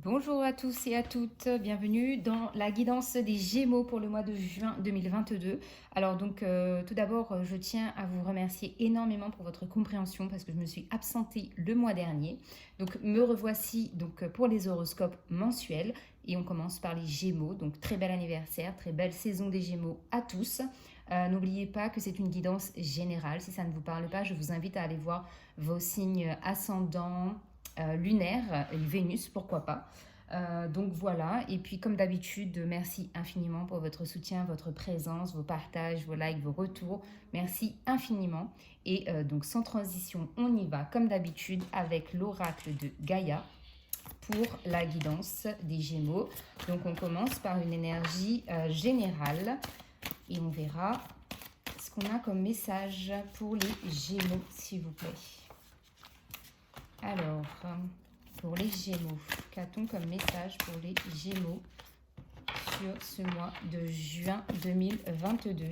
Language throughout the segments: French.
Bonjour à tous et à toutes, bienvenue dans la guidance des Gémeaux pour le mois de juin 2022. Alors donc tout d'abord je tiens à vous remercier énormément pour votre compréhension parce que je me suis absentée le mois dernier. Donc me revoici donc pour les horoscopes mensuels et on commence par les Gémeaux. Donc très bel anniversaire, très belle saison des Gémeaux à tous. N'oubliez pas que c'est une guidance générale. Si ça ne vous parle pas, je vous invite à aller voir vos signes ascendants, lunaire, Vénus, pourquoi pas. Donc voilà, et puis comme d'habitude, merci infiniment pour votre soutien, votre présence, vos partages, vos likes, vos retours. Merci infiniment. Et donc sans transition, on y va comme d'habitude avec l'oracle de Gaïa pour la guidance des Gémeaux. Donc on commence par une énergie générale et on verra ce qu'on a comme message pour les Gémeaux, s'il vous plaît. Alors, pour les Gémeaux, qu'a-t-on comme message pour les Gémeaux sur ce mois de juin 2022?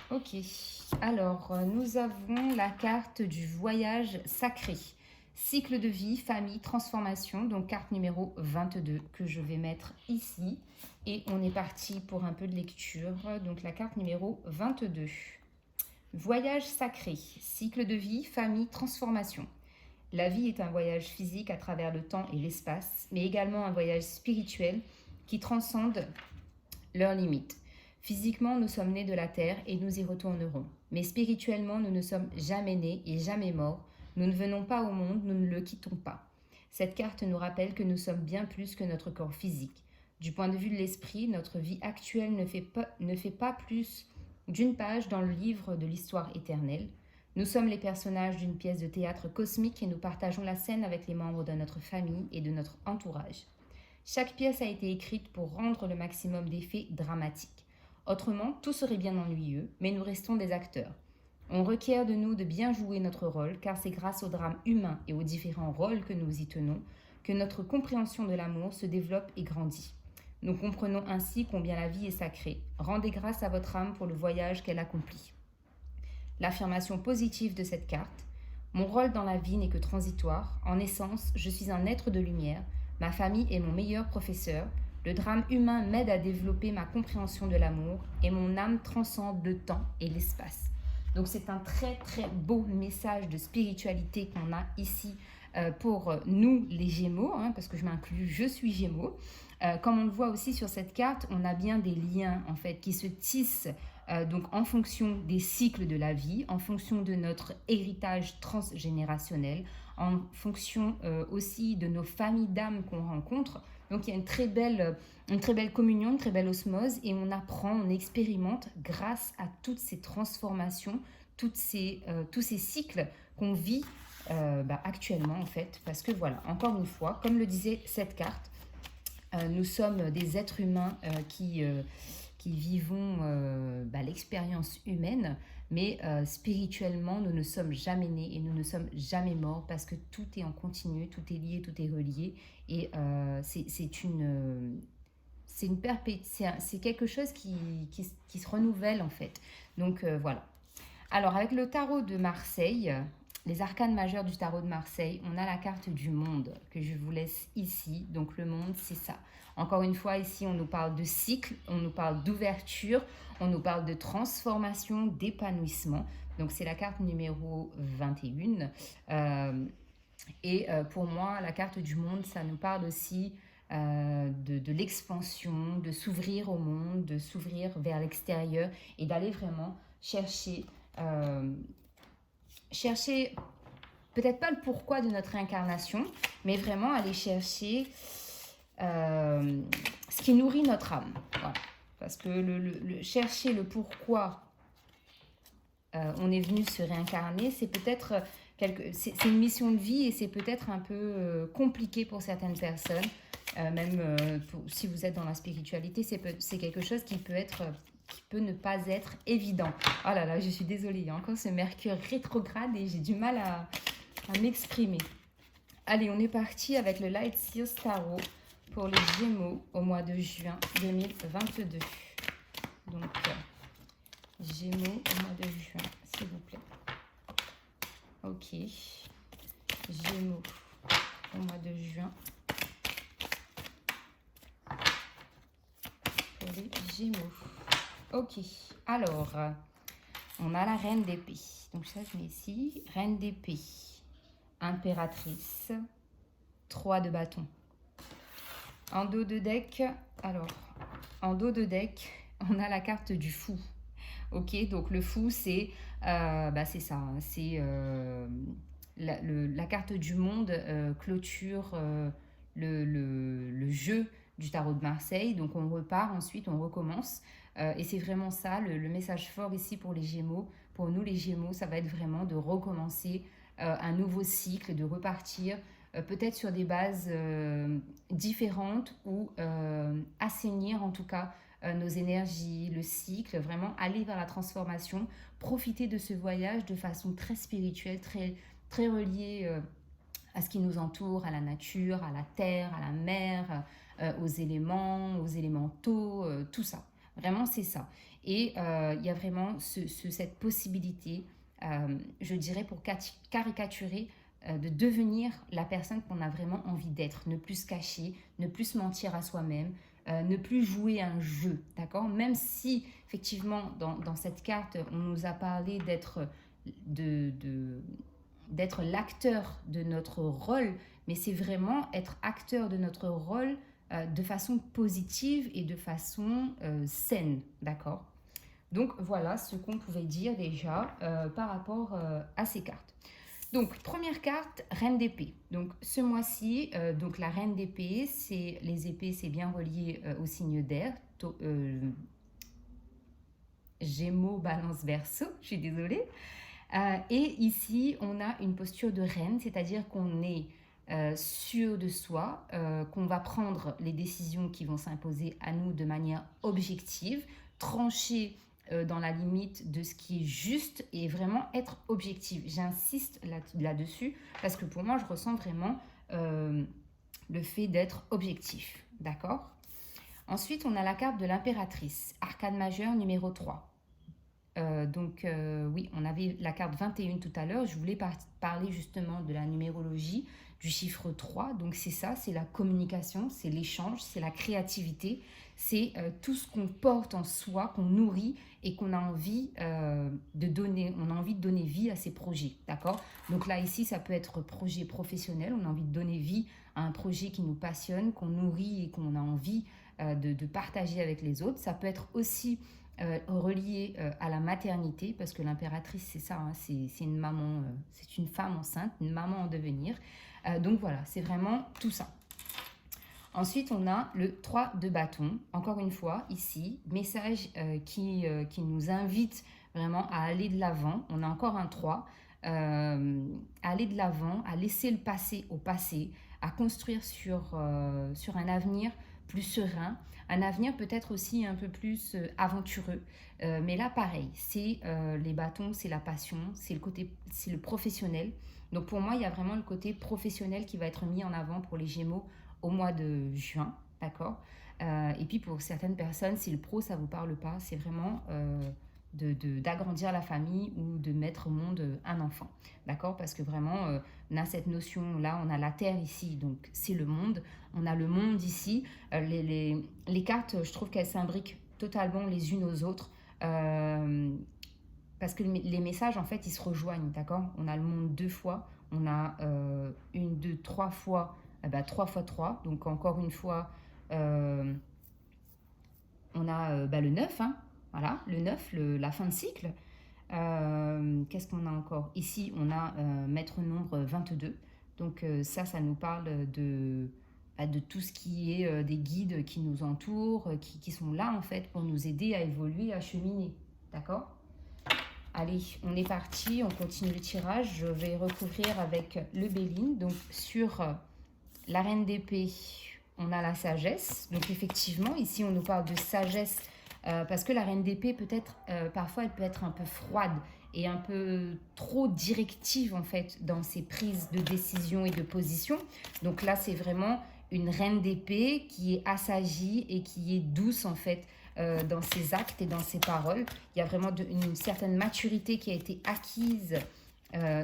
Ok, alors nous avons la carte du voyage sacré. Cycle de vie, famille, transformation, donc carte numéro 22 que je vais mettre ici. Et on est parti pour un peu de lecture, donc la carte numéro 22. Voyage sacré, cycle de vie, famille, transformation. La vie est un voyage physique à travers le temps et l'espace, mais également un voyage spirituel qui transcende leurs limites. Physiquement, nous sommes nés de la terre et nous y retournerons. Mais spirituellement, nous ne sommes jamais nés et jamais morts. Nous ne venons pas au monde, nous ne le quittons pas. Cette carte nous rappelle que nous sommes bien plus que notre corps physique. Du point de vue de l'esprit, notre vie actuelle ne fait pas plus d'une page dans le livre de l'histoire éternelle. Nous sommes les personnages d'une pièce de théâtre cosmique et nous partageons la scène avec les membres de notre famille et de notre entourage. Chaque pièce a été écrite pour rendre le maximum d'effets dramatiques. Autrement, tout serait bien ennuyeux, mais nous restons des acteurs. On requiert de nous de bien jouer notre rôle, car c'est grâce au drame humain et aux différents rôles que nous y tenons que notre compréhension de l'amour se développe et grandit. Nous comprenons ainsi combien la vie est sacrée. Rendez grâce à votre âme pour le voyage qu'elle accomplit. L'affirmation positive de cette carte: mon rôle dans la vie n'est que transitoire. En essence, je suis un être de lumière. Ma famille est mon meilleur professeur. Le drame humain m'aide à développer ma compréhension de l'amour et mon âme transcende le temps et l'espace. Donc c'est un très très beau message de spiritualité qu'on a ici pour nous les Gémeaux, parce que je m'inclus, je suis Gémeaux. Comme on le voit aussi sur cette carte, on a bien des liens en fait qui se tissent donc en fonction des cycles de la vie, en fonction de notre héritage transgénérationnel, en fonction aussi de nos familles d'âmes qu'on rencontre. Donc il y a une très belle communion, une très belle osmose et on apprend, on expérimente grâce à toutes ces transformations, tous ces cycles qu'on vit actuellement en fait. Parce que voilà, encore une fois, comme le disait cette carte, nous sommes des êtres humains qui vivons l'expérience humaine, mais spirituellement, nous ne sommes jamais nés et nous ne sommes jamais morts parce que tout est en continu, tout est lié, tout est relié. Et c'est quelque chose qui se renouvelle en fait. Donc voilà. Alors avec le tarot de Marseille, les arcanes majeures du tarot de Marseille, on a la carte du monde que je vous laisse ici. Donc le monde, c'est ça. Encore une fois, ici, on nous parle de cycle, on nous parle d'ouverture, on nous parle de transformation, d'épanouissement. Donc c'est la carte numéro 21. Pour moi, la carte du monde, ça nous parle aussi de l'expansion, de s'ouvrir au monde, de s'ouvrir vers l'extérieur et d'aller vraiment chercher peut-être pas le pourquoi de notre réincarnation, mais vraiment aller chercher ce qui nourrit notre âme. Voilà. Parce que chercher le pourquoi on est venu se réincarner, c'est peut-être c'est une mission de vie et c'est peut-être un peu compliqué pour certaines personnes. Si vous êtes dans la spiritualité, c'est quelque chose qui peut ne pas être évident. Oh là là, je suis désolée, il y a encore ce Mercure rétrograde et j'ai du mal à m'exprimer. Allez, on est parti avec le Light Seals Tarot pour les Gémeaux au mois de juin 2022. Donc, Gémeaux au mois de juin, s'il vous plaît. Ok. Gémeaux au mois de juin. Pour les Gémeaux. Ok, alors, on a la reine d'épée. Donc ça, je mets ici. Reine d'épée, impératrice, 3 de bâton. En dos de deck, alors, en dos de deck, on a la carte du fou. Ok, donc le fou, c'est ça, hein, c'est la carte du monde clôture le jeu du tarot de Marseille. Donc on repart, ensuite on recommence. Et c'est vraiment ça, le message fort ici pour les Gémeaux. Pour nous les Gémeaux, ça va être vraiment de recommencer un nouveau cycle, de repartir peut-être sur des bases différentes ou assainir en tout cas nos énergies, le cycle, vraiment aller vers la transformation, profiter de ce voyage de façon très spirituelle, très, très reliée à ce qui nous entoure, à la nature, à la terre, à la mer, aux éléments, aux élémentaux, tout ça. Vraiment, c'est ça. Et il y a vraiment cette possibilité, je dirais pour caricaturer, de devenir la personne qu'on a vraiment envie d'être, ne plus se cacher, ne plus se mentir à soi-même, ne plus jouer un jeu, d'accord? Même si, effectivement, dans cette carte, on nous a parlé d'être d'être l'acteur de notre rôle, mais c'est vraiment être acteur de notre rôle de façon positive et de façon saine, d'accord? Donc voilà ce qu'on pouvait dire déjà par rapport à ces cartes. Donc première carte, reine d'épée. Donc ce mois-ci, donc la reine d'épée, c'est les épées, c'est bien relié au signe d'air. Gémeaux, Balance, Verseau, je suis désolée. Et ici, on a une posture de reine, c'est-à-dire qu'on est sûr de soi, qu'on va prendre les décisions qui vont s'imposer à nous de manière objective, trancher dans la limite de ce qui est juste et vraiment être objective. J'insiste là-dessus parce que pour moi, je ressens vraiment le fait d'être objectif. D'accord? Ensuite, on a la carte de l'impératrice, arcane majeure numéro 3. Oui, on avait la carte 21 tout à l'heure. Je voulais parler justement de la numérologie, du chiffre 3. Donc c'est ça, c'est la communication, c'est l'échange, c'est la créativité, c'est tout ce qu'on porte en soi, qu'on nourrit et qu'on a envie de donner. On a envie de donner vie à ces projets, d'accord? Donc là, ici, ça peut être projet professionnel. On a envie de donner vie à un projet qui nous passionne, qu'on nourrit et qu'on a envie de partager avec les autres. Ça peut être aussi relié à la maternité, parce que l'impératrice, c'est ça, hein, c'est une maman, c'est une femme enceinte, une maman en devenir. Donc voilà, c'est vraiment tout ça. Ensuite, on a le 3 de bâton. Encore une fois, ici, message qui nous invite vraiment à aller de l'avant. On a encore un 3. À aller de l'avant, à laisser le passé au passé, à construire sur un avenir plus serein, un avenir peut-être aussi un peu plus aventureux. Mais là, pareil, c'est les bâtons, c'est la passion, c'est le professionnel. Donc pour moi, il y a vraiment le côté professionnel qui va être mis en avant pour les Gémeaux au mois de juin, d'accord? Et puis pour certaines personnes, si le pro, ça ne vous parle pas, c'est vraiment d'agrandir la famille ou de mettre au monde un enfant, d'accord? Parce que vraiment, on a cette notion-là, on a la Terre ici, donc c'est le monde, on a le monde ici. Les cartes, je trouve qu'elles s'imbriquent totalement les unes aux autres, parce que les messages, en fait, ils se rejoignent, d'accord? On a le monde 2 fois, on a 1, 2, 3 fois, 3 fois 3, donc encore une fois, on a le 9, hein, voilà, le 9, la fin de cycle. Qu'est-ce qu'on a encore? Ici, on a maître nombre 22. Donc ça nous parle de tout ce qui est des guides qui nous entourent, qui sont là en fait pour nous aider à évoluer, à cheminer. D'accord? Allez, on est parti, on continue le tirage. Je vais recouvrir avec le Béline. Donc sur la reine d'épée, on a la sagesse. Donc effectivement, ici on nous parle de sagesse parce que la reine d'épée peut-être, parfois elle peut être un peu froide et un peu trop directive en fait dans ses prises de décision et de position. Donc là c'est vraiment une reine d'épée qui est assagie et qui est douce en fait dans ses actes et dans ses paroles. Il y a vraiment une certaine maturité qui a été acquise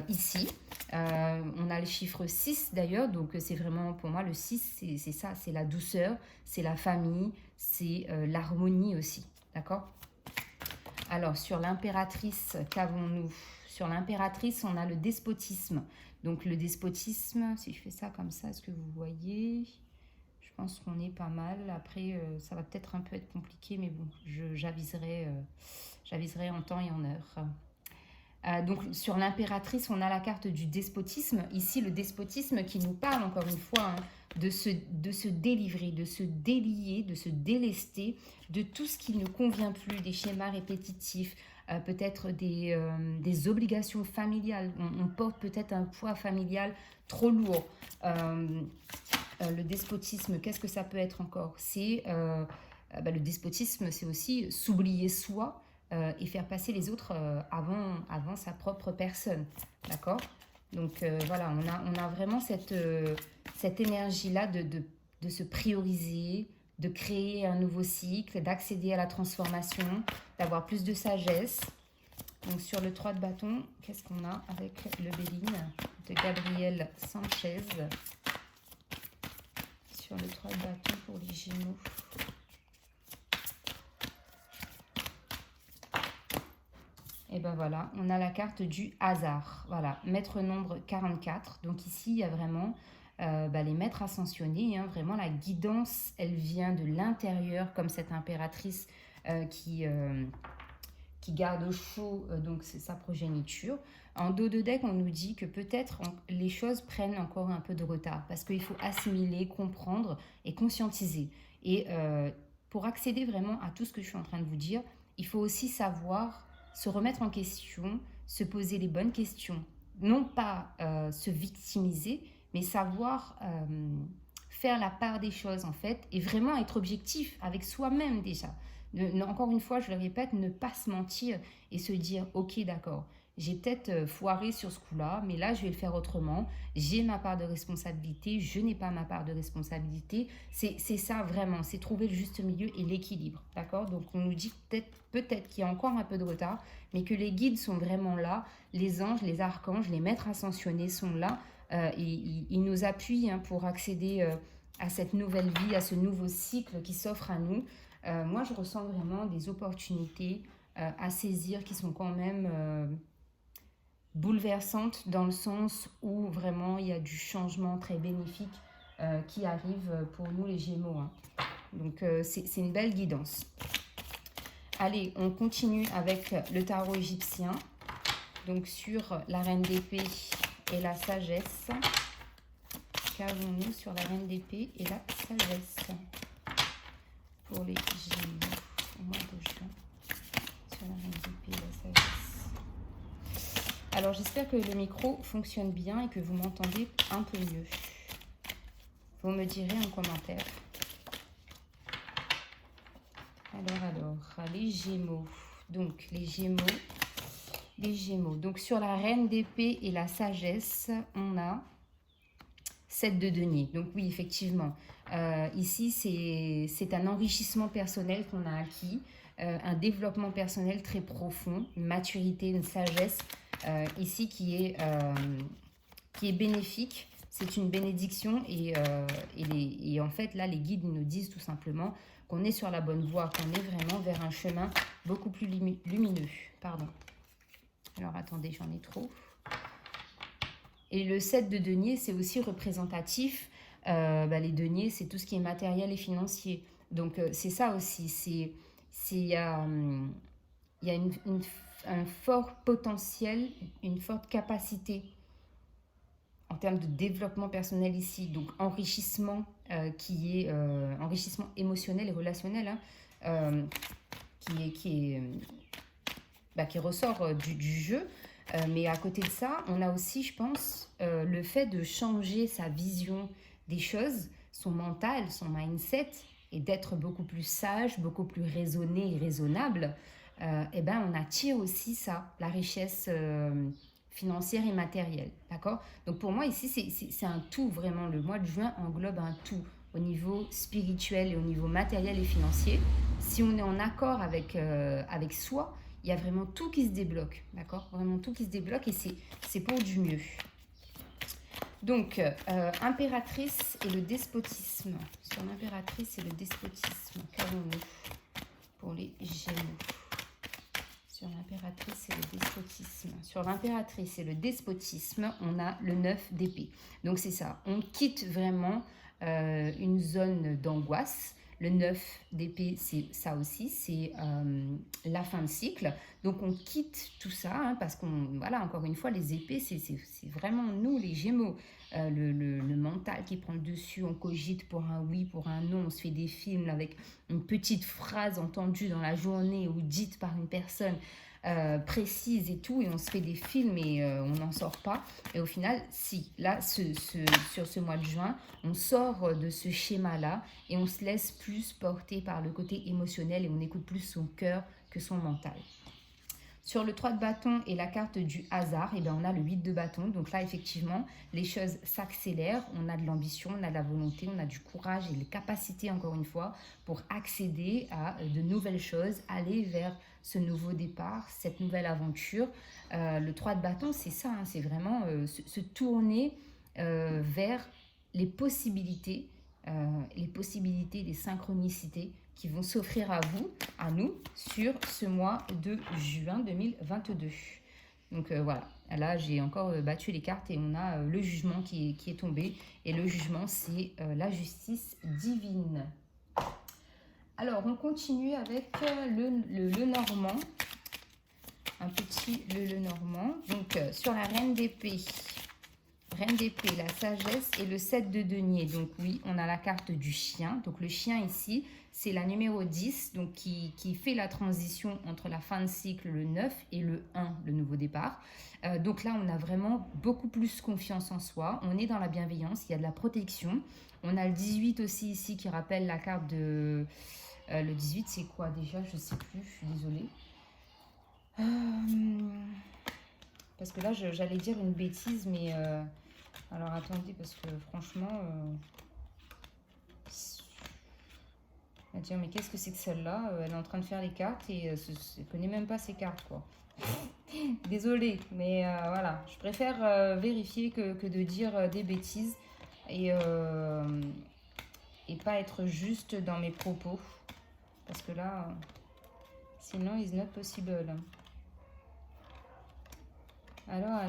ici. On a le chiffre 6 d'ailleurs, donc c'est vraiment pour moi le 6, c'est ça, c'est la douceur, c'est la famille, c'est l'harmonie aussi, d'accord? Alors sur l'impératrice, qu'avons-nous? Sur l'impératrice, on a le despotisme. Donc le despotisme, si je fais ça comme ça, est-ce que vous voyez? Je pense qu'on est pas mal. Après, ça va peut-être un peu être compliqué, mais bon, j'aviserai en temps et en heure. Donc sur l'impératrice, on a la carte du despotisme. Ici, le despotisme qui nous parle, encore une fois, hein, de se délivrer, de se délier, de se délester de tout ce qui ne convient plus, des schémas répétitifs, peut-être des obligations familiales. On porte peut-être un poids familial trop lourd. Le despotisme, qu'est-ce que ça peut être encore? C'est le despotisme, c'est aussi s'oublier soi, et faire passer les autres avant sa propre personne, d'accord? Donc voilà, on a vraiment cette énergie-là de se prioriser, de créer un nouveau cycle, d'accéder à la transformation, d'avoir plus de sagesse. Donc sur le 3 de bâton, qu'est-ce qu'on a avec le Béline de Gabriel Sanchez? Sur le 3 de bâton pour les Gémeaux. Et ben voilà, on a la carte du hasard. Voilà, maître nombre 44. Donc ici, il y a vraiment les maîtres ascensionnés. Hein, vraiment, la guidance, elle vient de l'intérieur, comme cette impératrice qui garde chaud, donc c'est sa progéniture. En dos de deck, on nous dit que peut-être les choses prennent encore un peu de retard parce qu'il faut assimiler, comprendre et conscientiser. Et pour accéder vraiment à tout ce que je suis en train de vous dire, il faut aussi savoir se remettre en question, se poser les bonnes questions. Non pas se victimiser, mais savoir faire la part des choses en fait et vraiment être objectif avec soi-même déjà. Encore une fois, je le répète, ne pas se mentir et se dire « Ok, d'accord, j'ai peut-être foiré sur ce coup-là, mais là, je vais le faire autrement. J'ai ma part de responsabilité, je n'ai pas ma part de responsabilité. » C'est ça vraiment, c'est trouver le juste milieu et l'équilibre, d'accord? Donc, on nous dit peut-être qu'il y a encore un peu de retard, mais que les guides sont vraiment là. Les anges, les archanges, les maîtres ascensionnés sont là. Ils nous appuient pour accéder à cette nouvelle vie, à ce nouveau cycle qui s'offre à nous. Moi, je ressens vraiment des opportunités à saisir qui sont quand même bouleversantes dans le sens où vraiment il y a du changement très bénéfique qui arrive pour nous les Gémeaux. Hein. Donc, c'est une belle guidance. Allez, on continue avec le tarot égyptien. Donc, sur la reine d'épée et la sagesse. Qu'avons-nous sur la reine d'épée et la sagesse pour les Gémeaux au mois de juin, sur la reine d'épée et la sagesse. Alors j'espère que le micro fonctionne bien et que vous m'entendez un peu mieux. Vous me direz en commentaire. Alors, les Gémeaux. Donc les Gémeaux. Donc sur la reine d'épée et la sagesse, on a 7 de denier. Donc oui, effectivement, ici, c'est un enrichissement personnel qu'on a acquis, un développement personnel très profond, une maturité, une sagesse, ici qui est bénéfique. C'est une bénédiction et en fait, là, les guides nous disent tout simplement qu'on est sur la bonne voie, qu'on est vraiment vers un chemin beaucoup plus lumineux. Pardon. Alors, attendez, j'en ai trop. Et le 7 de denier, c'est aussi représentatif. Les deniers, c'est tout ce qui est matériel et financier. Donc, c'est ça aussi. Il y a un fort potentiel, une forte capacité en termes de développement personnel ici. Donc, enrichissement qui est enrichissement émotionnel et relationnel qui ressort du jeu. Mais à côté de ça, on a aussi, je pense, le fait de changer sa vision des choses, son mental, son mindset, et d'être beaucoup plus sage, beaucoup plus raisonné et raisonnable. On attire aussi ça, la richesse financière et matérielle. D'accord? Donc pour moi, ici, c'est un tout, vraiment. Le mois de juin englobe un tout au niveau spirituel et au niveau matériel et financier. Si on est en accord avec soi, il il y a vraiment tout qui se débloque, d'accord? Vraiment tout qui se débloque et c'est pour du mieux. Donc, impératrice et le despotisme. Sur l'impératrice et le despotisme, qu'avons-nous pour les Gémeaux? Sur l'impératrice et le despotisme. Sur l'impératrice et le despotisme, on a le 9 d'épée. Donc, c'est ça. On quitte vraiment une zone d'angoisse. Le 9 d'épée, c'est ça aussi, c'est la fin de cycle. Donc, on quitte tout ça, hein, parce qu'on, voilà, encore une fois, les épées, c'est vraiment nous, les Gémeaux. Le mental qui prend le dessus, on cogite pour un oui, pour un non, on se fait des films avec une petite phrase entendue dans la journée ou dite par une personne précise et tout, et on se fait des films et on n'en sort pas. Et au final, si, là, sur ce mois de juin, on sort de ce schéma-là et on se laisse plus porter par le côté émotionnel et on écoute plus son cœur que son mental. Sur le 3 de bâton et la carte du hasard, et bien on a le 8 de bâton. Donc là, effectivement, les choses s'accélèrent. On a de l'ambition, on a de la volonté, on a du courage et les capacités, encore une fois, pour accéder à de nouvelles choses, aller vers ce nouveau départ, cette nouvelle aventure. Le 3 de bâton, c'est ça, hein, c'est vraiment se tourner vers les possibilités, les synchronicités qui vont s'offrir à vous, à nous, sur ce mois de juin 2022. Donc voilà, là j'ai encore battu les cartes et on a le jugement qui est tombé. Et le jugement, c'est la justice divine. Alors, on continue avec le normand. Un petit le normand. Donc, sur la reine d'épée. Reine d'épée, la sagesse et le 7 de denier. Donc oui, on a la carte du chien. Donc le chien ici, c'est la numéro 10, donc qui fait la transition entre la fin de cycle, le 9, et le 1, le nouveau départ. Donc là, on a vraiment beaucoup plus confiance en soi. On est dans la bienveillance, il y a de la protection. On a le 18 aussi ici qui rappelle la carte de... le 18, c'est quoi déjà? Je ne sais plus, je suis désolée. Parce que là, j'allais dire une bêtise, mais... alors, attendez, parce que franchement... à dire, mais qu'est-ce que c'est que celle-là? Elle est en train de faire les cartes et elle ne connaît même pas ses cartes, quoi. Désolée, mais voilà. Je préfère vérifier que de dire des bêtises et pas être juste dans mes propos. Parce que là, sinon, it's not possible. Alors...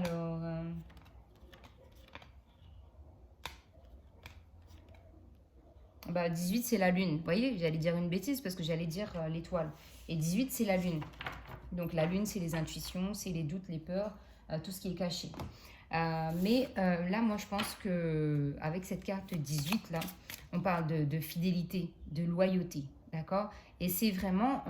bah 18 c'est la lune, vous voyez, j'allais dire une bêtise parce que j'allais dire l'étoile. Et 18 c'est la lune. Donc la lune c'est les intuitions, c'est les doutes, les peurs, tout ce qui est caché. Mais là moi je pense que avec cette carte 18 là, on parle de fidélité, de loyauté, d'accord? Et c'est vraiment,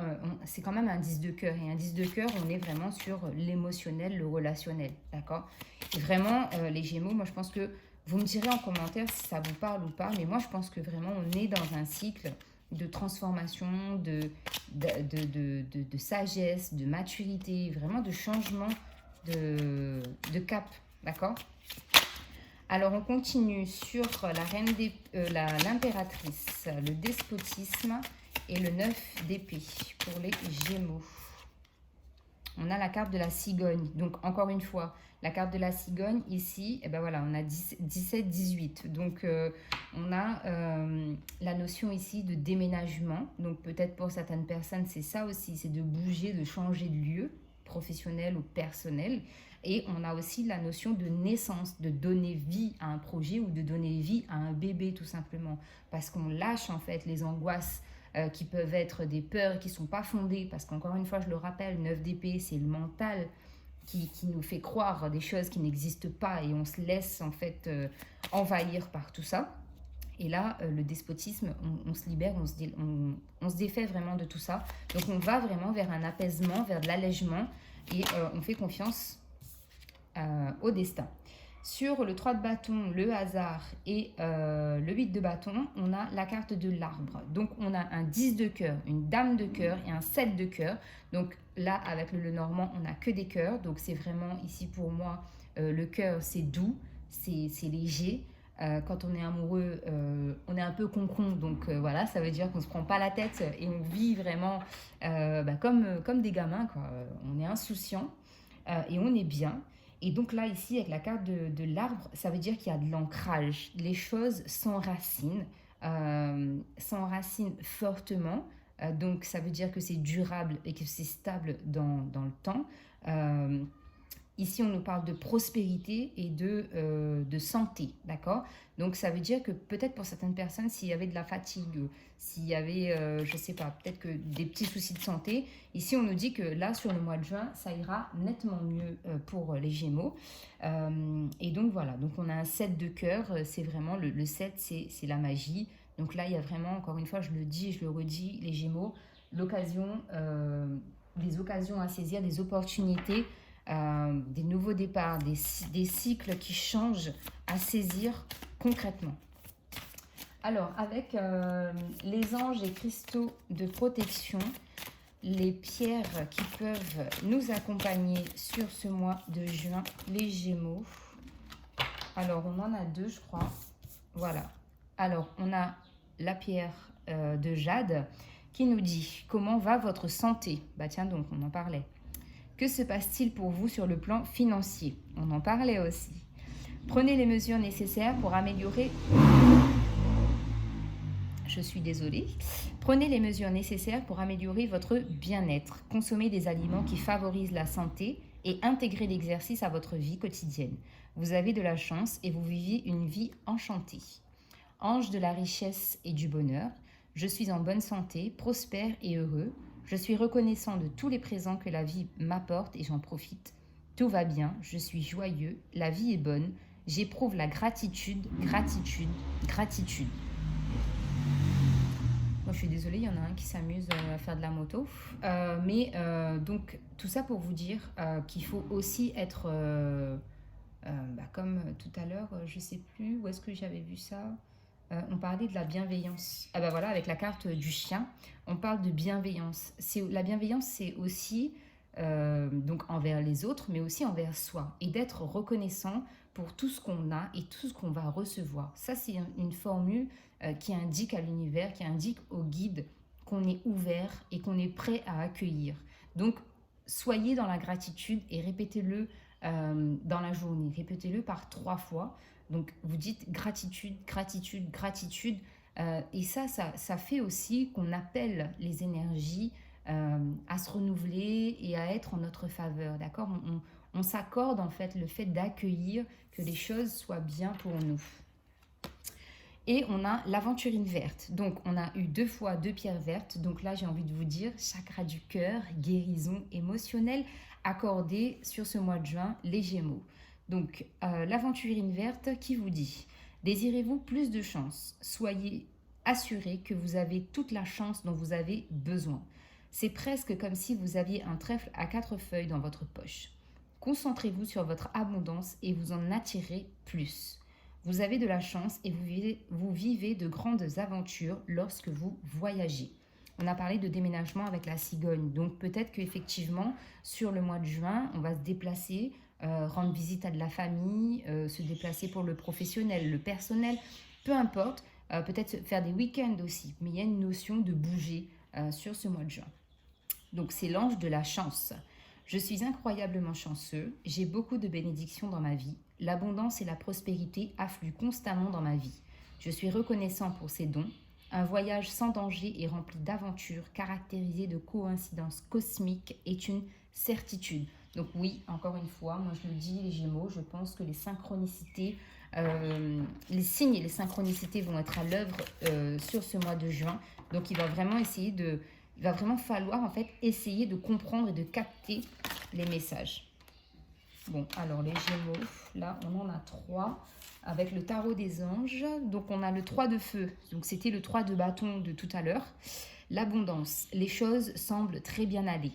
c'est quand même un 10 de cœur. Et un 10 de cœur, on est vraiment sur l'émotionnel, le relationnel, d'accord? Et vraiment, les Gémeaux, moi je pense que vous me direz en commentaire si ça vous parle ou pas, mais moi je pense que vraiment on est dans un cycle de transformation, de sagesse, de maturité, vraiment de changement de cap, d'accord? Alors on continue sur la reine l'impératrice, le despotisme et le 9 d'épée pour les Gémeaux. On a la carte de la cigogne. Donc, encore une fois, la carte de la cigogne, ici, eh ben voilà, on a 17, 18. Donc, on a la notion ici de déménagement. Donc, peut-être pour certaines personnes, c'est ça aussi, c'est de bouger, de changer de lieu, professionnel ou personnel. Et on a aussi la notion de naissance, de donner vie à un projet ou de donner vie à un bébé, tout simplement. Parce qu'on lâche, en fait, les angoisses qui peuvent être des peurs qui ne sont pas fondées, parce qu'encore une fois, je le rappelle, 9 d'épée, c'est le mental qui nous fait croire des choses qui n'existent pas et on se laisse en fait envahir par tout ça. Et là, le despotisme, on se libère, on se défait vraiment de tout ça. Donc on va vraiment vers un apaisement, vers de l'allègement et on fait confiance au destin. Sur le 3 de bâton, le hasard et le 8 de bâton, on a la carte de l'arbre. Donc, on a un 10 de cœur, une dame de cœur et un 7 de cœur. Donc, là, avec le Normand, on n'a que des cœurs. Donc, c'est vraiment, ici, pour moi, le cœur, c'est doux, c'est léger. Quand on est amoureux, on est un peu con-con, donc voilà, ça veut dire qu'on ne se prend pas la tête et on vit vraiment comme des gamins, quoi. On est insouciant et on est bien. Et donc là, ici, avec la carte de l'arbre, ça veut dire qu'il y a de l'ancrage. Les choses s'enracinent fortement. Donc ça veut dire que c'est durable et que c'est stable dans le temps. Euh, Ici, on nous parle de prospérité et de santé, d'accord? Donc, ça veut dire que peut-être pour certaines personnes, s'il y avait de la fatigue, s'il y avait, je ne sais pas, peut-être que des petits soucis de santé, ici, on nous dit que là, sur le mois de juin, ça ira nettement mieux pour les Gémeaux. Et donc, voilà. Donc, on a un 7 de cœur. C'est vraiment, le 7, c'est la magie. Donc là, il y a vraiment, encore une fois, je le dis et je le redis, les Gémeaux, l'occasion, des occasions à saisir, des opportunités des nouveaux départs, des cycles qui changent à saisir concrètement. Alors, avec les anges et cristaux de protection, les pierres qui peuvent nous accompagner sur ce mois de juin, les Gémeaux. Alors, on en a deux, je crois. Voilà. Alors, on a la pierre de jade qui nous dit comment va votre santé. Bah tiens donc, on en parlait. Que se passe-t-il pour vous sur le plan financier? On en parlait aussi. Prenez les mesures nécessaires pour améliorer... Je suis désolée. Prenez les mesures nécessaires pour améliorer votre bien-être. Consommez des aliments qui favorisent la santé et intégrez l'exercice à votre vie quotidienne. Vous avez de la chance et vous vivez une vie enchantée. Ange de la richesse et du bonheur, je suis en bonne santé, prospère et heureux. Je suis reconnaissant de tous les présents que la vie m'apporte et j'en profite. Tout va bien, je suis joyeux, la vie est bonne, j'éprouve la gratitude, gratitude, gratitude. Moi, je suis désolée, il y en a un qui s'amuse à faire de la moto. Donc, tout ça pour vous dire qu'il faut aussi être, comme tout à l'heure, je ne sais plus où est-ce que j'avais vu ça. On parlait de la bienveillance. Ah ben voilà, avec la carte du chien, on parle de bienveillance. La bienveillance, c'est aussi donc envers les autres, mais aussi envers soi. Et d'être reconnaissant pour tout ce qu'on a et tout ce qu'on va recevoir. Ça, c'est une formule qui indique à l'univers, qui indique au guide qu'on est ouvert et qu'on est prêt à accueillir. Donc, soyez dans la gratitude et répétez-le dans la journée. Répétez-le par 3 fois. Donc, vous dites gratitude, gratitude, gratitude. Et ça fait aussi qu'on appelle les énergies à se renouveler et à être en notre faveur. D'accord? On s'accorde en fait le fait d'accueillir que les choses soient bien pour nous. Et on a l'aventurine verte. Donc, on a eu 2 fois 2 pierres vertes. Donc là, j'ai envie de vous dire, chakra du cœur, guérison émotionnelle accordée sur ce mois de juin, les Gémeaux. Donc, l'aventurine verte qui vous dit, désirez-vous plus de chance? Soyez assuré que vous avez toute la chance dont vous avez besoin. C'est presque comme si vous aviez un trèfle à 4 feuilles dans votre poche. Concentrez-vous sur votre abondance et vous en attirez plus. Vous avez de la chance et vous vivez de grandes aventures lorsque vous voyagez. On a parlé de déménagement avec la cigogne. Donc peut-être qu'effectivement, sur le mois de juin, on va se déplacer, rendre visite à de la famille, se déplacer pour le professionnel, le personnel, peu importe. Peut-être faire des week-ends aussi. Mais il y a une notion de bouger sur ce mois de juin. Donc c'est l'ange de la chance. Je suis incroyablement chanceux, j'ai beaucoup de bénédictions dans ma vie, l'abondance et la prospérité affluent constamment dans ma vie. Je suis reconnaissant pour ces dons. Un voyage sans danger et rempli d'aventures, caractérisé de coïncidences cosmiques, est une certitude. Donc oui, encore une fois, moi je le dis, les Gémeaux, je pense que les synchronicités, les signes et les synchronicités vont être à l'œuvre sur ce mois de juin. Donc il va vraiment falloir en fait essayer de comprendre et de capter les messages. Bon, alors les Gémeaux, là on en a 3 avec le tarot des anges. Donc on a le 3 de feu, donc c'était le 3 de bâton de tout à l'heure. L'abondance, les choses semblent très bien aller.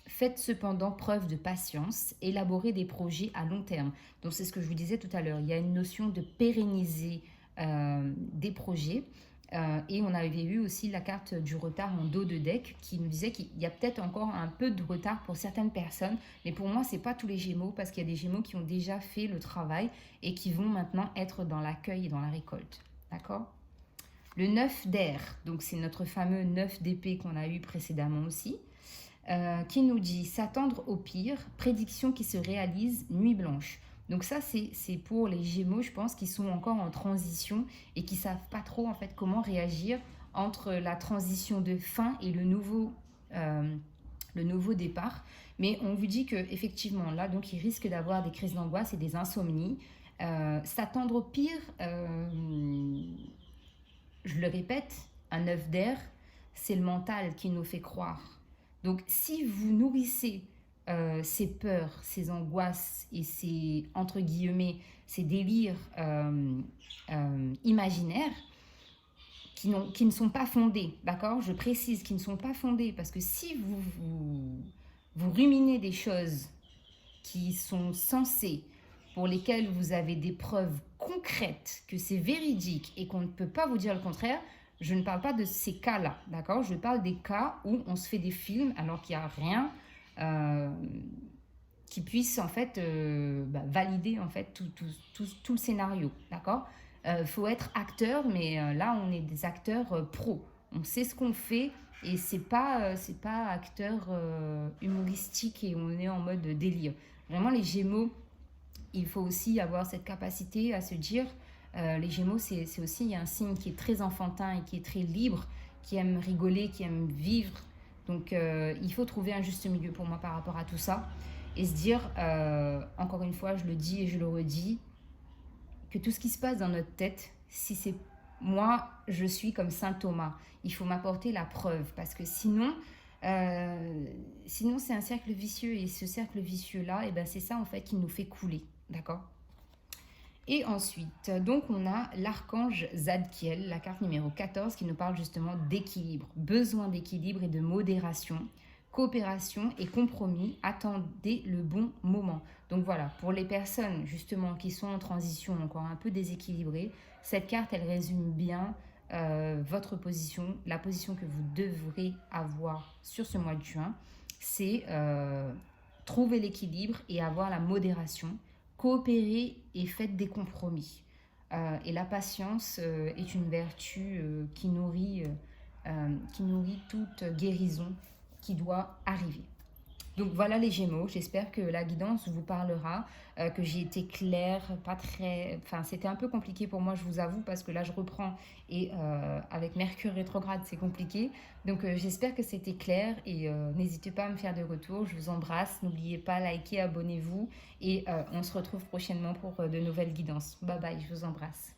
Faites cependant preuve de patience, élaborez des projets à long terme. Donc c'est ce que je vous disais tout à l'heure, il y a une notion de pérenniser des projets. Et on avait eu aussi la carte du retard en dos de deck qui nous disait qu'il y a peut-être encore un peu de retard pour certaines personnes. Mais pour moi, ce n'est pas tous les Gémeaux parce qu'il y a des Gémeaux qui ont déjà fait le travail et qui vont maintenant être dans l'accueil et dans la récolte. D'accord ? Le 9 d'air, donc c'est notre fameux 9 d'épée qu'on a eu précédemment aussi, qui nous dit « S'attendre au pire, prédiction qui se réalise, nuit blanche ». Donc ça, c'est pour les Gémeaux, je pense, qui sont encore en transition et qui ne savent pas trop en fait comment réagir entre la transition de fin et le nouveau départ. Mais on vous dit qu'effectivement, là, donc, ils risquent d'avoir des crises d'angoisse et des insomnies. S'attendre au pire, je le répète, un 9 d'air, c'est le mental qui nous fait croire. Donc, si vous nourrissez ces peurs, ces angoisses et ces, entre guillemets, ces délires imaginaires qui ne sont pas fondés, d'accord ? Je précise, qui ne sont pas fondés, parce que si vous ruminez des choses qui sont censées, pour lesquelles vous avez des preuves concrètes que c'est véridique et qu'on ne peut pas vous dire le contraire, je ne parle pas de ces cas-là, d'accord ? Je parle des cas où on se fait des films alors qu'il n'y a rien qui puisse en fait valider en fait tout le scénario, d'accord ? Faut être acteur, mais là on est des acteurs pros. On sait ce qu'on fait et c'est pas acteur humoristique et on est en mode délire. Vraiment les Gémeaux, il faut aussi avoir cette capacité à se dire, les Gémeaux, c'est aussi un signe qui est très enfantin et qui est très libre, qui aime rigoler, qui aime vivre. Donc, il faut trouver un juste milieu pour moi par rapport à tout ça. Et se dire, encore une fois, je le dis et je le redis, que tout ce qui se passe dans notre tête, si c'est moi, je suis comme saint Thomas. Il faut m'apporter la preuve parce que sinon c'est un cercle vicieux et ce cercle vicieux-là, c'est ça en fait qui nous fait couler, d'accord ? Et ensuite, donc on a l'archange Zadkiel, la carte numéro 14 qui nous parle justement d'équilibre, besoin d'équilibre et de modération, coopération et compromis, attendez le bon moment. Donc voilà, pour les personnes justement qui sont en transition, encore un peu déséquilibrées, cette carte elle résume bien votre position, la position que vous devrez avoir sur ce mois de juin, c'est trouver l'équilibre et avoir la modération, coopérer et faites des compromis. Et la patience est une vertu qui nourrit toute guérison qui doit arriver. Donc voilà les Gémeaux, j'espère que la guidance vous parlera, que j'ai été claire, pas très... Enfin, c'était un peu compliqué pour moi, je vous avoue, parce que là, je reprends et avec Mercure rétrograde, c'est compliqué. Donc j'espère que c'était clair et n'hésitez pas à me faire des retours, je vous embrasse. N'oubliez pas, likez, abonnez-vous et on se retrouve prochainement pour de nouvelles guidances. Bye bye, je vous embrasse.